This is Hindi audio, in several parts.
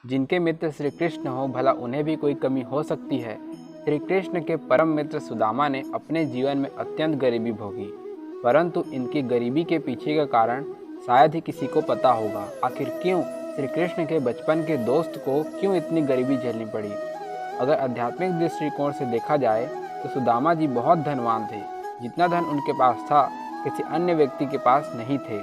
जिनके मित्र श्री कृष्ण हो, भला उन्हें भी कोई कमी हो सकती है। श्री कृष्ण के परम मित्र सुदामा ने अपने जीवन में अत्यंत गरीबी भोगी, परंतु इनकी गरीबी के पीछे का कारण शायद ही किसी को पता होगा। आखिर क्यों श्री कृष्ण के बचपन के दोस्त को क्यों इतनी गरीबी झेलनी पड़ी? अगर आध्यात्मिक दृष्टिकोण से देखा जाए तो सुदामा जी बहुत धनवान थे। जितना धन उनके पास था किसी अन्य व्यक्ति के पास नहीं थे।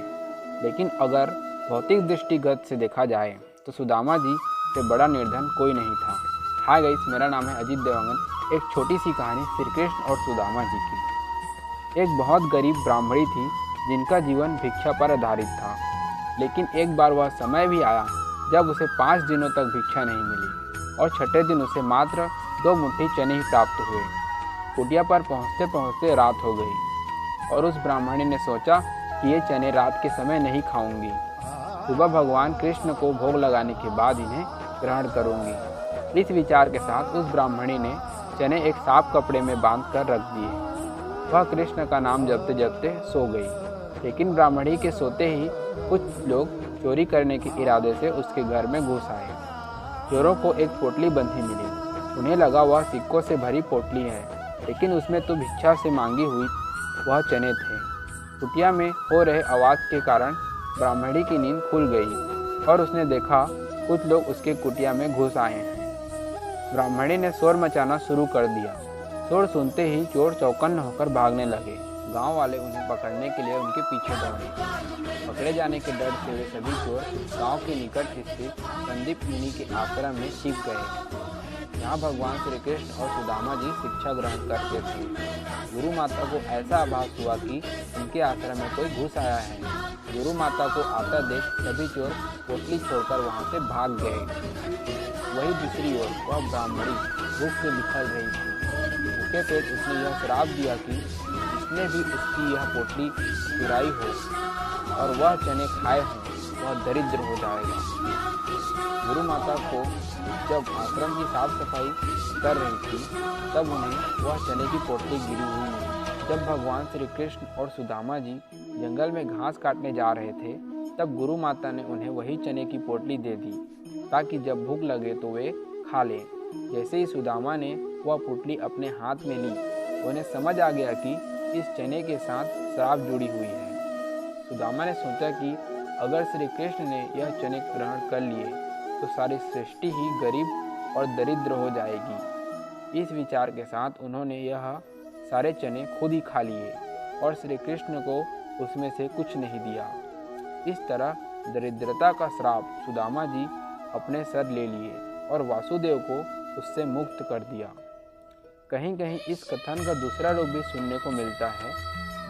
लेकिन अगर भौतिक दृष्टिगत से देखा जाए तो सुदामा जी से बड़ा निर्धन कोई नहीं था। हाय गाइस, मेरा नाम है अजीत देवांगन। एक छोटी सी कहानी श्री कृष्ण और सुदामा जी की। एक बहुत गरीब ब्राह्मणी थी जिनका जीवन भिक्षा पर आधारित था। लेकिन एक बार वह समय भी आया जब उसे 5 दिनों तक भिक्षा नहीं मिली और छठे दिन उसे मात्र 2 मुट्ठी चने ही प्राप्त हुए। कुटिया पर पहुँचते पहुँचते रात हो गई और उस ब्राह्मणी ने सोचा कि ये चने रात के समय नहीं खाऊंगी, सुबह भगवान कृष्ण को भोग लगाने के बाद इन्हें ग्रहण करूंगी। इस विचार के साथ उस ब्राह्मणी ने चने एक साफ कपड़े में बांध कर रख दिए। वह कृष्ण का नाम जपते जपते सो गई। लेकिन ब्राह्मणी के सोते ही कुछ लोग चोरी करने के इरादे से उसके घर में घुस आए। चोरों को एक पोटली बंधी मिली। उन्हें लगा वह सिक्कों से भरी पोटली है, लेकिन उसमें तो भिक्षा से मांगी हुई वह चने थे। कुटिया में हो रहे आवाज़ के कारण ब्राह्मणी की नींद खुल गई और उसने देखा कुछ लोग उसके कुटिया में घुस आए हैं। ब्राह्मणी ने शोर मचाना शुरू कर दिया। शोर सुनते ही चोर चौकन्न होकर भागने लगे। गांव वाले उन्हें पकड़ने के लिए उनके पीछे दौड़े। पकड़े जाने के डर से वे सभी चोर गांव के निकट स्थित संदीप मुनि के आश्रम में छिप गए। यहाँ भगवान श्री कृष्ण और सुदामा जी शिक्षा ग्रहण करते थे। गुरु माता को ऐसा आभास हुआ कि उनके आश्रम में कोई घुस आया है। गुरु माता को आता देख सभी चोर पोटली छोड़कर वहाँ से भाग गए। वही दूसरी ओर वह ब्राह्मणी भूख से बिखर रही थी। भूखे पेट उसने यह श्राप दिया कि जिसने भी उसकी यह पोटली चुराई हो और वह चने खाए हों वह दरिद्र हो जाएगा। गुरु माता को जब आश्रम की साफ सफाई कर रही थी तब उन्हें वह चने की पोटली गिरी हुई मिली। जब भगवान श्री कृष्ण और सुदामा जी जंगल में घास काटने जा रहे थे तब गुरु माता ने उन्हें वही चने की पोटली दे दी ताकि जब भूख लगे तो वे खा लें। जैसे ही सुदामा ने वह पोटली अपने हाथ में ली, उन्हें समझ आ गया कि इस चने के साथ श्राप जुड़ी हुई है। सुदामा ने सोचा कि अगर श्री कृष्ण ने यह चने ग्रहण कर लिए तो सारी सृष्टि ही गरीब और दरिद्र हो जाएगी। इस विचार के साथ उन्होंने यह सारे चने खुद ही खा लिए और श्री कृष्ण को उसमें से कुछ नहीं दिया। इस तरह दरिद्रता का श्राप सुदामा जी अपने सर ले लिए और वासुदेव को उससे मुक्त कर दिया। कहीं कहीं इस कथन का दूसरा रूप भी सुनने को मिलता है,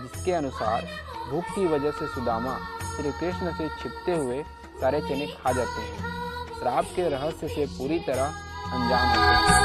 जिसके अनुसार भूख की वजह से सुदामा श्री कृष्ण से छिपते हुए सारे चने खा जाते हैं। श्राप के रहस्य से पूरी तरह अनजान होते हैं।